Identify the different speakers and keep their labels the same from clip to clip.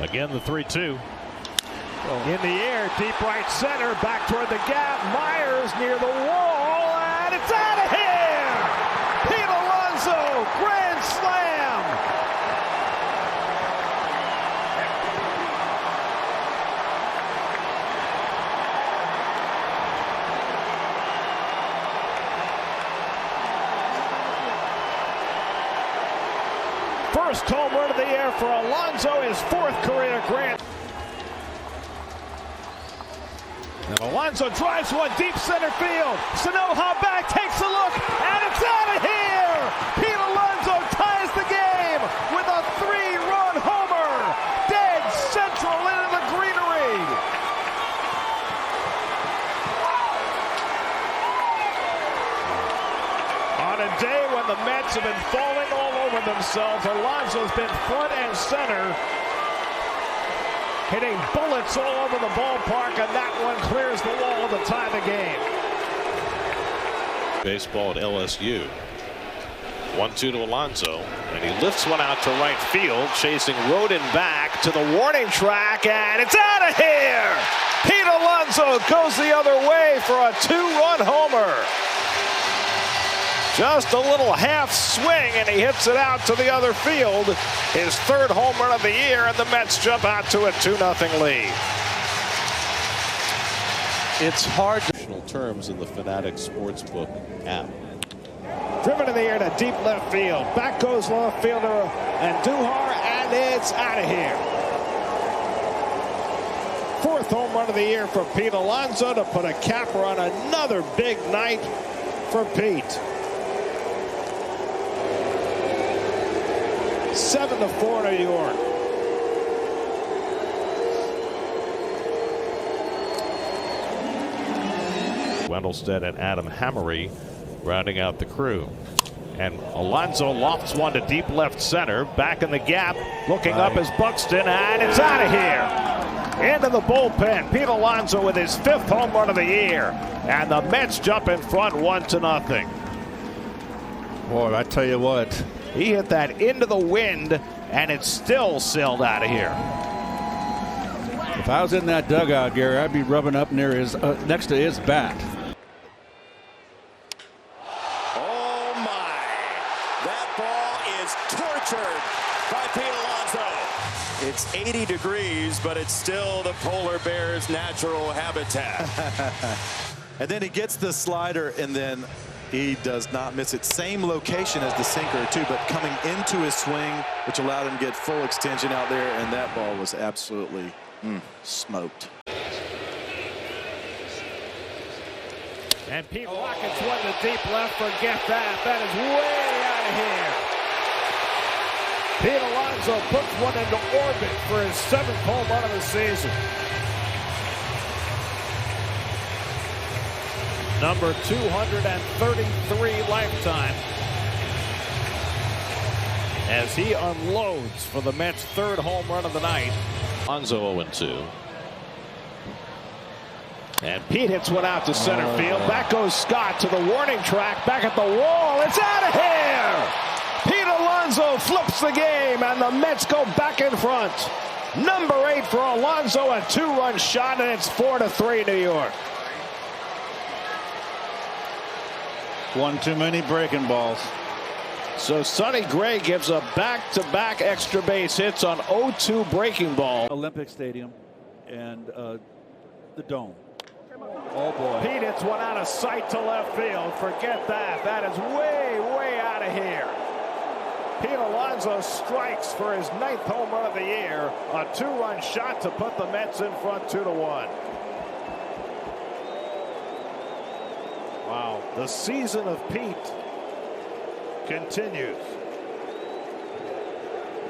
Speaker 1: Again, the 3-2. In the air, deep right center, back toward the gap. Myers near the wall, and it's out of here! Pete Alonso, grand slam! First home run of the year for Alonso, his fourth career grand. And Alonso drives one deep center field. Scenepack back, takes a look, and it's out of here! Pete Alonso ties the game with a 3-run homer. Dead central into the greenery. On a day when the Mets have been falling all over themselves, Alonso's been front and center, hitting bullets all over the ballpark, and that one clears the wall to tie the game.
Speaker 2: Baseball at LSU. 1-2 to Alonso, and he lifts one out to right field, chasing Rodin back to the warning track, and it's out of here! Pete Alonso goes the other way for a 2-run homer. Just a little half swing, and he hits it out to the other field. His third home run of the year, and the Mets jump out to a 2-0 lead.
Speaker 3: It's hard to
Speaker 2: Terms in the Fanatic Sportsbook app.
Speaker 1: Driven in the air to deep left field. Back goes left fielder and Duhar, and it's out of here. Fourth home run of the year for Pete Alonso to put a capper on another big night for Pete. 7-4 New York.
Speaker 2: Wendelstedt and Adam Hammery rounding out the crew. And Alonso lofts one to deep left center. Back in the gap, looking up is Buxton, and it's out of here. Into the bullpen. Pete Alonso with his fifth home run of the year. And the Mets jump in front 1-0.
Speaker 3: Boy, I tell you what.
Speaker 1: He hit that into the wind, and it's still sailed out of here.
Speaker 3: If I was in that dugout, Gary, I'd be rubbing up near his next to his bat.
Speaker 4: Oh my! That ball is tortured by Pete Alonso. It's 80 degrees, but it's still the polar bear's natural habitat.
Speaker 5: And then he gets the slider, and then he does not miss it. Same location as the sinker, too, but coming into his swing, which allowed him to get full extension out there, and that ball was absolutely smoked.
Speaker 1: And Pete rockets one to deep left. Forget that. That is way out of here. Pete Alonso puts one into orbit for his seventh home run of the season. Number 233 lifetime, as he unloads for the Mets' third home run of the night.
Speaker 2: Alonso 0-2.
Speaker 1: And Pete hits one out to center field. Back goes Scott to the warning track. Back at the wall. It's out of here! Pete Alonso flips the game, and the Mets go back in front. Number 8 for Alonso, a 2-run shot, and it's 4-3 New York.
Speaker 3: One too many breaking balls.
Speaker 1: So Sonny Gray gives a back-to-back extra base hits on 0-2 breaking ball.
Speaker 3: Olympic Stadium and the Dome. Oh boy.
Speaker 1: Pete hits one out of sight to left field. Forget that. That is way, way out of here. Pete Alonso strikes for his 9th home run of the year. A 2-run shot to put the Mets in front 2-1. Wow, the season of Pete continues.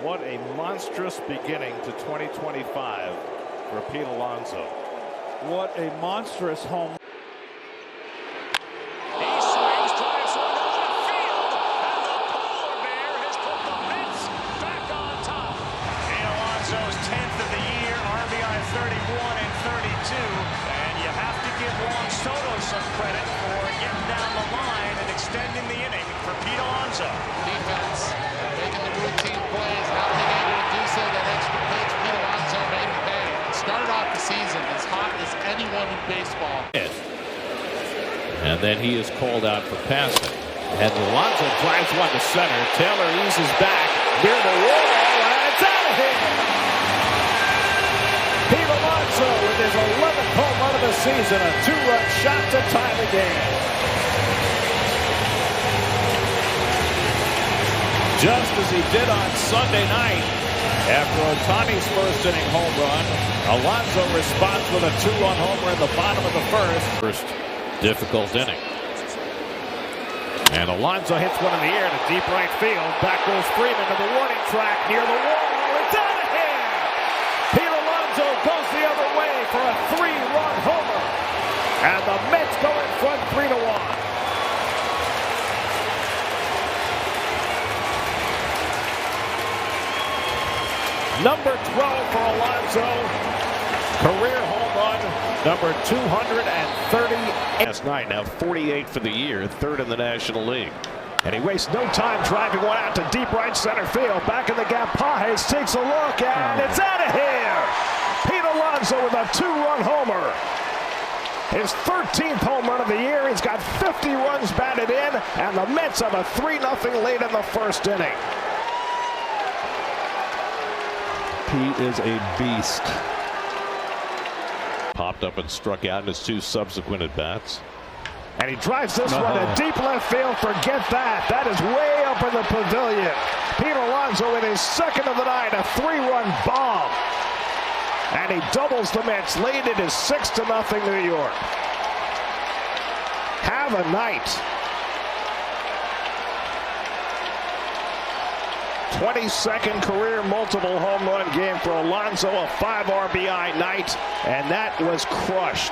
Speaker 1: What a monstrous beginning to 2025 for Pete Alonso.
Speaker 3: What a monstrous home.
Speaker 6: He swings, drives one to left field, and the polar bear has put the Mets back on top. Pete Alonso's 10th of the year, RBI 31 and 32, and you have to give Juan Soto some credit for getting down the line and extending the inning for Pete Alonso.
Speaker 7: Defense making the routine plays, not being able to do so. That extra pitch, Pete Alonso baseball.
Speaker 2: And then he is called out for passing. And Alonso drives one to center. Taylor eases back near the wall, and it's out of here.
Speaker 1: Pete Alonso with his 11th home run of the season, a 2-run shot to tie the game.
Speaker 2: Just as he did on Sunday night. After Ohtani's first inning home run, Alonso responds with a 2-run homer in the bottom of the first difficult inning. And Alonso hits one in the air to deep right field. Back goes Freeman to the warning track near the wall. It's out of here! Pete Alonso goes the other way for a 3-run homer. And the Mets go in front 3-1. Number 12 for Alonso. Career home run, number 230. Last night, now 48 for the year, third in the National League. And he wastes no time driving one out to deep right center field. Back in the gap, Pages takes a look, and it's out of here. Pete Alonso with a 2-run homer. His 13th home run of the year. He's got 50 runs batted in, and the Mets have a 3-0 lead in the first inning.
Speaker 3: Pete is a beast.
Speaker 2: Popped up and struck out in his 2 subsequent at-bats.
Speaker 1: And he drives this one to deep left field. Forget that. That is way up in the pavilion. Pete Alonso with his 2nd of the night, a 3-run bomb. And he doubles the Mets. Lead it is 6-0 New York. Have a night. 22nd career multiple home run game for Alonso, a 5 RBI night, and that was crushed.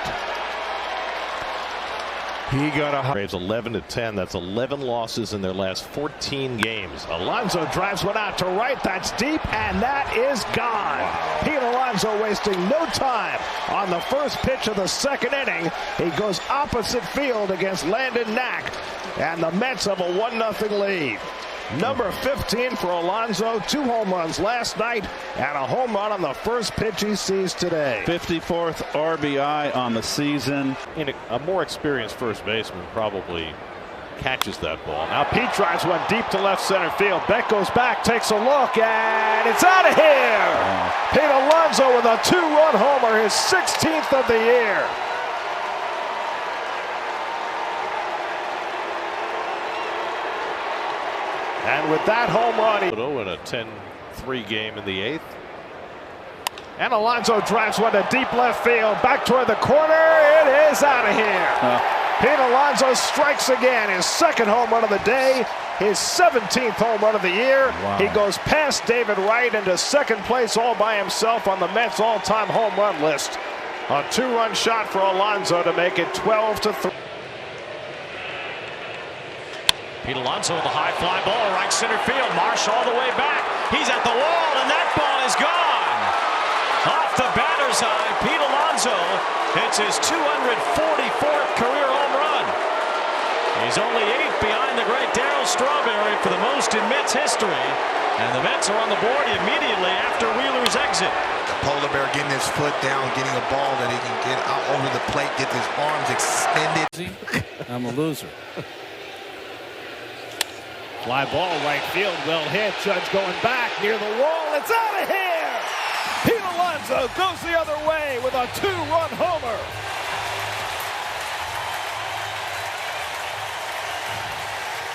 Speaker 3: He got a
Speaker 2: Braves 11-10. That's 11 losses in their last 14 games.
Speaker 1: Alonso drives one out to right. That's deep, and that is gone. Wow. Pete Alonso wasting no time on the first pitch of the 2nd inning. He goes opposite field against Landon Knack, and the Mets have a 1-0 lead. Number 15 for Alonso, 2 home runs last night and a home run on the first pitch he sees today.
Speaker 3: 54th RBI on the season.
Speaker 2: A more experienced first baseman probably catches that ball.
Speaker 1: Now Pete drives one deep to left center field. Beck goes back, takes a look, and it's out of here. Wow. Pete Alonso with a 2-run homer, his 16th of the year. And with that home run,
Speaker 2: in a 10-3 game in the 8th.
Speaker 1: And Alonso drives one to deep left field. Back toward the corner. It is out of here. Pete Alonso strikes again. His 2nd home run of the day. His 17th home run of the year. Wow. He goes past David Wright into 2nd place all by himself on the Mets all-time home run list. A 2-run shot for Alonso to make it 12-3.
Speaker 6: Pete Alonso with a high fly ball, right center field. Marsh all the way back. He's at the wall, and that ball is gone. Off the batter's eye, Pete Alonso hits his 244th career home run. He's only 8 behind the great Darryl Strawberry for the most in Mets history. And the Mets are on the board immediately after Wheeler's exit.
Speaker 7: Polar Bear getting his foot down, getting a ball that he can get out over the plate, get his arms extended.
Speaker 3: I'm a loser.
Speaker 1: Fly ball right field, well hit. Judge going back near the wall. It's out of here. Pete Alonso goes the other way with a 2-run homer.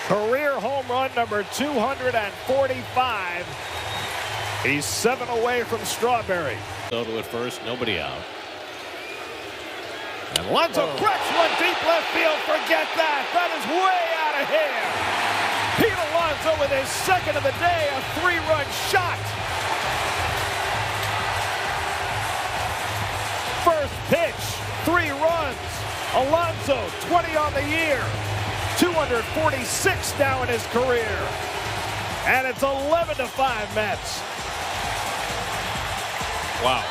Speaker 1: Career home run number 245. He's 7 away from Strawberry.
Speaker 2: Soto at first, nobody out.
Speaker 1: And Alonso cracks one deep left field. Forget that. That is way out of here. Pete Alonso with his 2nd of the day, a 3-run shot. First pitch, 3 runs. Alonso, 20 on the year. 246 now in his career. And it's 11-5 Mets.
Speaker 2: Wow.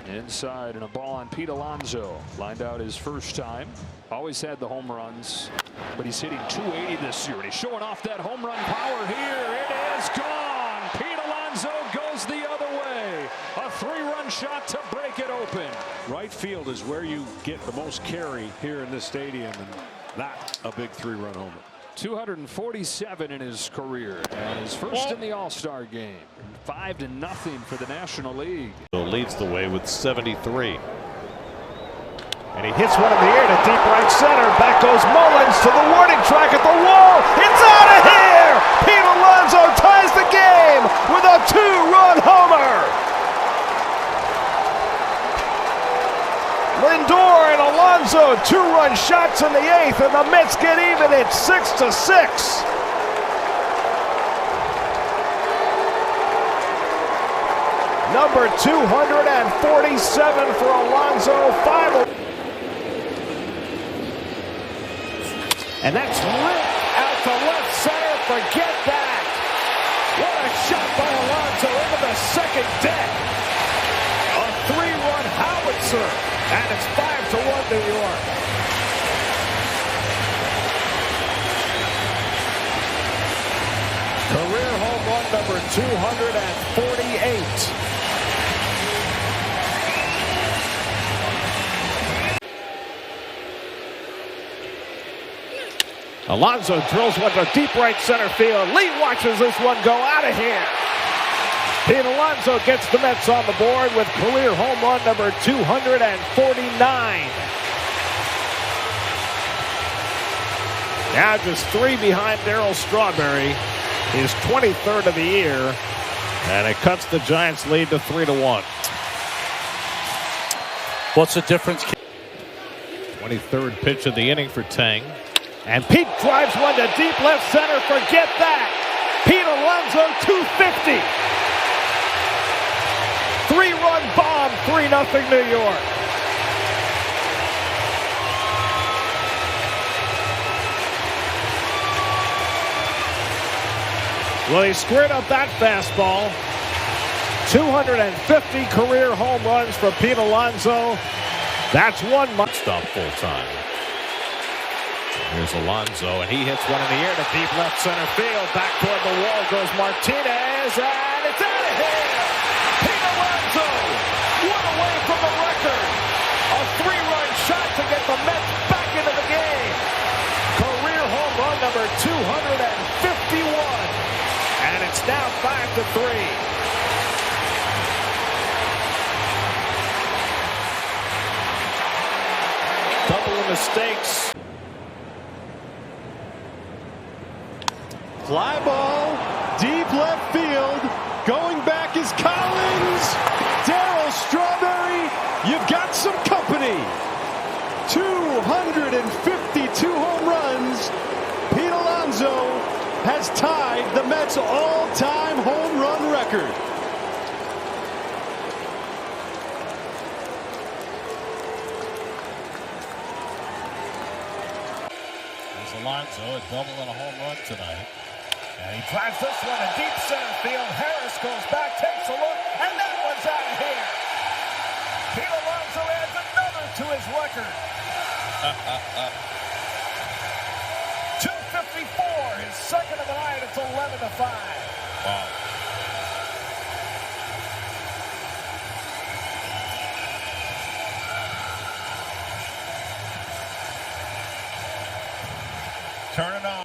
Speaker 8: Inside and a ball on Pete Alonso. Lined out his first time. Always had the home runs, but he's hitting 280 this year, and he's showing off that home run power here. It is gone. Pete Alonso goes the other way. A 3-run shot to break it open.
Speaker 9: Right field is where you get the most carry here in this stadium, and not a big 3-run homer.
Speaker 8: 247 in his career, and his first in the All-Star game. 5-0 for the National League.
Speaker 2: Leads the way with 73. And he hits one in the air to deep right center. Back goes Mullins to the warning track at the wall. It's out of here! Pete Alonso ties the game with a 2-run homer. Lindor and Alonso, 2-run shots in the 8th, and the Mets get even at 6-6. Number 247 for Alonso, 5. And that's ripped out to left center. Forget that. What a shot by Alonso into the second deck. A 3-run howitzer. And it's 5-1 New York. Career home run number 248. Alonso drills one to deep right center field. Lee watches this one go out of here. Pete Alonso gets the Mets on the board with career home run number 249. Now just 3 behind Darryl Strawberry, his 23rd of the year, and it cuts the Giants' lead to 3-1.
Speaker 3: What's the difference?
Speaker 2: 23rd pitch of the inning for Tang. And Pete drives one to deep left center. Forget that. Pete Alonso, 250. 3-run bomb, 3-0 New York. Well, he squared up that fastball. 250 career home runs for Pete Alonso. That's 1 month. Stop full time. Here's Alonso, and he hits one in the air to deep left center field. Back toward the wall goes Martinez, and it's out of here. Pete Alonso, one away from the record. A 3-run shot to get the Mets back into the game. Career home run number 251. And it's now 5-3. Couple of mistakes.
Speaker 10: Fly ball, deep left field. Going back is Collins. Darryl Strawberry, you've got some company. 252 home runs. Pete Alonso has tied the Mets' all-time home run record.
Speaker 2: There's Alonso, a double and a home run tonight. And he drives this one in deep center field. Harris goes back, takes a look, and that one's out of here. Pete Alonso adds another to his record. 254, his second of the night. It's 11-5. Wow. Turn it on.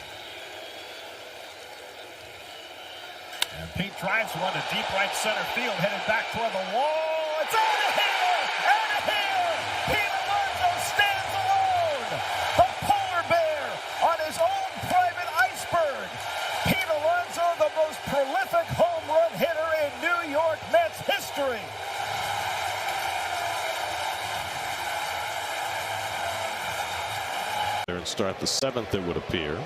Speaker 2: And Pete drives one to deep right center field, headed back toward the wall. It's out of here! Out of here! Pete Alonso stands alone! The polar bear on his own private iceberg. Pete Alonso, the most prolific home run hitter in New York Mets history. And start the 7th, it would appear.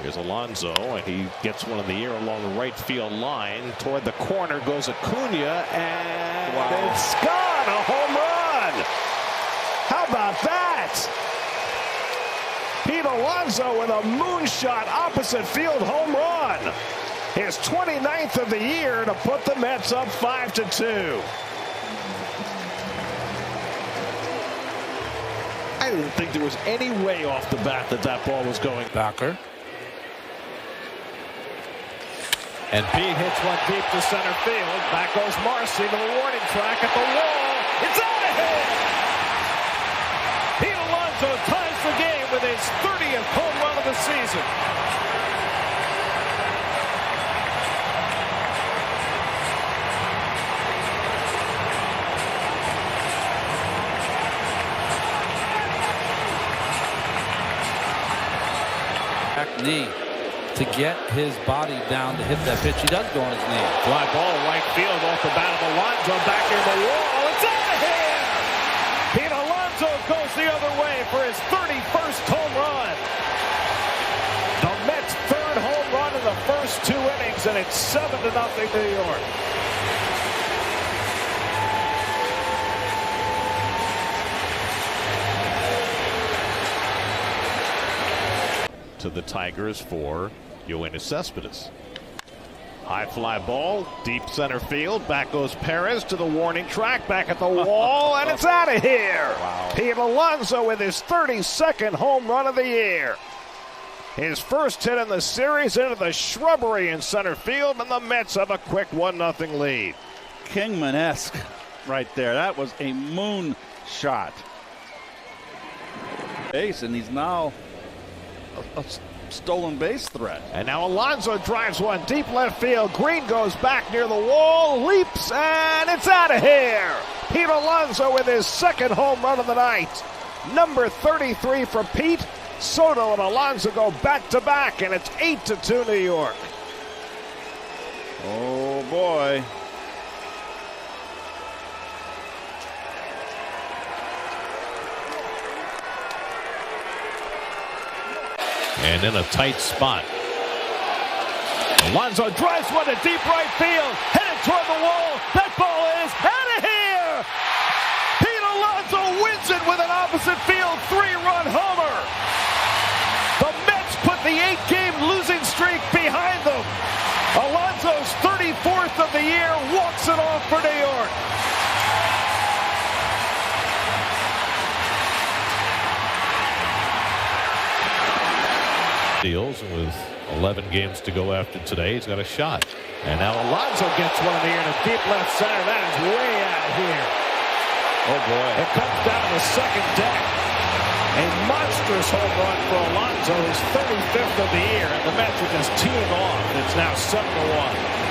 Speaker 2: Here's Alonso, and he gets one in the air along the right field line. Toward the corner goes Acuna, and it's gone, a home run. How about that? Pete Alonso with a moonshot opposite field home run. His 29th of the year to put the Mets up 5-2. I didn't think there was any way off the bat that that ball was going.
Speaker 3: Backer.
Speaker 2: And Pete hits one deep to center field. Back goes Marcy to the warning track at the wall.
Speaker 1: It's out of here! Pete Alonso ties the game with his 30th home run of the season.
Speaker 11: Knee to get his body down to hit that pitch. He does go on his knee.
Speaker 2: Fly ball right field off the bat of Alonso, back near the wall. It's out of here!
Speaker 1: Pete Alonso goes the other way for his 31st home run. The Mets' third home run in the first 2 innings, and it's 7-0 New York.
Speaker 2: To the Tigers for Yoenis Cespedes. High fly ball, deep center field. Back goes Perez to the warning track, back at the wall, and it's out of here.
Speaker 3: Wow.
Speaker 1: Pete Alonso with his 32nd home run of the year. His first hit in the series into the shrubbery in center field, and the Mets have a quick 1-0 lead.
Speaker 3: Kingman-esque right there. That was a moon shot. Base, and he's now a stolen base threat.
Speaker 1: And now Alonso drives one deep left field. Green goes back near the wall, leaps, and it's out of here. Pete Alonso with his 2nd home run of the night. Number 33 for Pete. Soto and Alonso go back-to-back, and it's 8-2 New York.
Speaker 3: Oh, boy.
Speaker 2: And in a tight spot.
Speaker 1: Alonso drives one to deep right field, headed toward the wall. That ball is out of here. Pete Alonso wins it with an opposite field 3-run homer. The Mets put the 8-game losing streak behind them. Alonso's 34th of the year walks it off for New York.
Speaker 2: Deals with 11 games to go after today. He's got a shot. And now Alonso gets one in the air to deep left center. That is way out of here.
Speaker 3: Oh, boy.
Speaker 1: It comes down to the second deck. A monstrous home run for Alonso, his 35th of the year, and the Mets are just teeing off. It's now 7-1.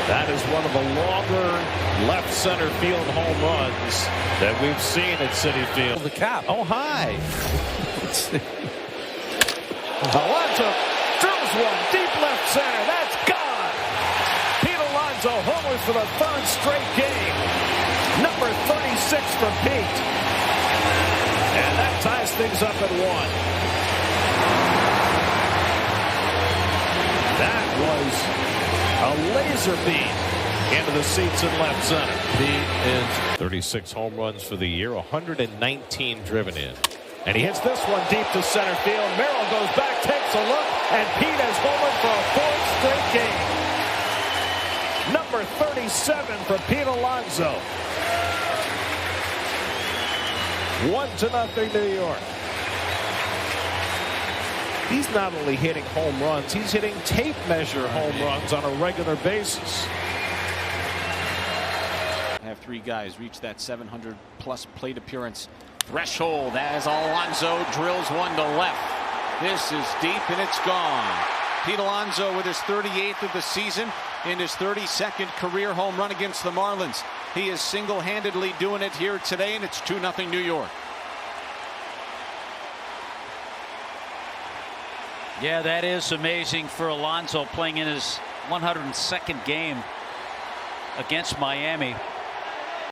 Speaker 1: That is one of the longer left center field home runs that we've seen at Citi Field.
Speaker 11: The cap.
Speaker 2: Oh, hi.
Speaker 1: Alonso drills one deep left center. That's gone. Pete Alonso homers for the 3rd straight game. Number 36 for Pete. And that ties things up at 1. That was a laser beam into the seats in left center.
Speaker 2: Pete is 36 home runs for the year, 119 driven in.
Speaker 1: And he hits this one deep to center field. Merrill goes back, takes a look, and Pete has homered for a 4th straight game. Number 37 for Pete Alonso. 1-0 New York. He's not only hitting home runs, he's hitting tape measure home runs on a regular basis.
Speaker 12: Have 3 guys reach that 700-plus plate appearance threshold as Alonso drills one to left. This is deep, and it's gone. Pete Alonso with his 38th of the season and his 32nd career home run against the Marlins. He is single-handedly doing it here today, and it's 2-0 New York.
Speaker 11: Yeah, that is amazing for Alonso, playing in his 102nd game against Miami.